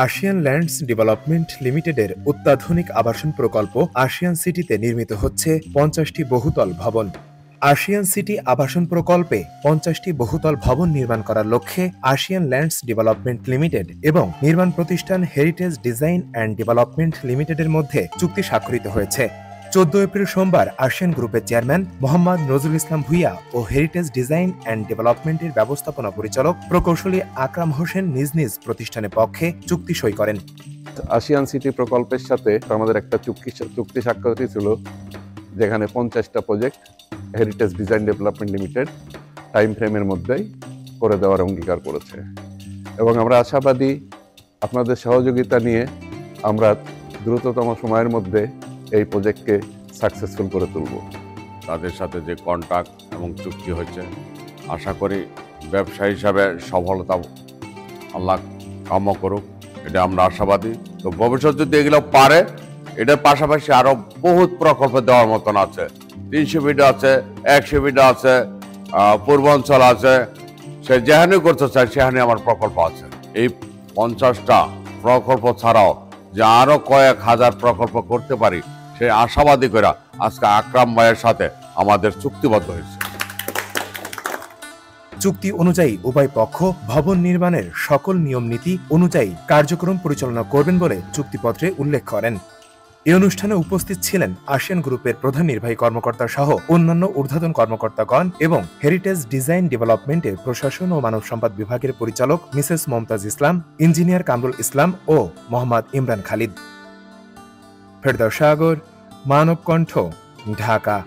ASEAN lands development লিমিটেডের অত্যাধুনিক আবাসন প্রকল্প আশিয়ান সিটিতে নির্মিত হচ্ছে ৫০টি বহুতল ভবন। আশিয়ান সিটি আবাসন প্রকল্পে ৫০টি বহুতল ভবন নির্মাণ করার লক্ষ্যে আশিয়ান ল্যান্ডস ডেভেলপমেন্ট লিমিটেড এবং নির্মাণ প্রতিষ্ঠান হেরিটেজ ডিজাইন অ্যান্ড ডেভেলপমেন্ট লিমিটেডের মধ্যে চুক্তি স্বাক্ষরিত হয়েছে। ১৪ এপ্রিল সোমবার আশিয়ান গ্রুপের চেয়ারম্যান মোহাম্মদ নজরুল ইসলাম ভূঁইয়া ও হেরিটেজ ডিজাইন অ্যান্ড ডেভেলপমেন্টের ব্যবস্থাপনা পরিচালক প্রকৌশলী আকরাম হোসেন নিজ নিজ প্রতিষ্ঠানের পক্ষে চুক্তি সই করেন। আশিয়ান সিটি প্রকল্পের সাথে আমাদের একটা চুক্তি স্বাক্ষরিত ছিল, যেখানে ৫০টা project heritage design development limited time ফ্রেমের মধ্যেই করে দেওয়ার অঙ্গীকার করেছে এবং আমরা আশাবাদী আপনাদের সহযোগিতা নিয়ে আমরা দ্রুততম সময়ের মধ্যে এই প্রজেক্টকে সাকসেসফুল করে তুলব। তাদের সাথে যে কন্ট্রাক্ট এবং চুক্তি হয়েছে, আশা করি ব্যবসা হিসাবে সফলতা আল্লাহ কাম্য করুক, এটা আমরা আশাবাদী। তো ভবিষ্যৎ যদি এগুলো পারে, এটার পাশাপাশি আরও বহুত প্রকল্প দেওয়ার মতন আছে। ৩০০ বিটা আছে, ১০০ বিটা আছে, পূর্বাঞ্চল আছে, সে যেখানেই করতে চায় সেখানে আমার প্রকল্প আছে। এই ৫০টা প্রকল্প ছাড়াও যে আরও কয়েক হাজার প্রকল্প করতে পারি সেই আশাবাদী করে আজকে আকরাম ভাইয়ের সাথে আমাদের চুক্তিবদ্ধ হয়েছে। চুক্তি অনুযায়ী উভয় পক্ষ ভবন নির্মাণের সকল নিয়ম নীতি অনুযায়ী কার্যক্রম পরিচালনা করবেন বলে চুক্তিপত্রে উল্লেখ করেন। এই অনুষ্ঠানে উপস্থিত ছিলেন আশিয়ান গ্রুপের প্রধান নির্বাহী কর্মকর্তা সহ অন্যান্য ঊর্ধ্বতন কর্মকর্তাগণ এবং হেরিটেজ ডিজাইন ডেভেলপমেন্টের প্রশাসন ও মানব সম্পদ বিভাগের পরিচালক মিসেস মমতাজ ইসলাম, ইঞ্জিনিয়ার কামরুল ইসলাম ও মোহাম্মদ ইমরান খালিদ। ফেরদৌস সাগর, মানব কণ্ঠ, ঢাকা।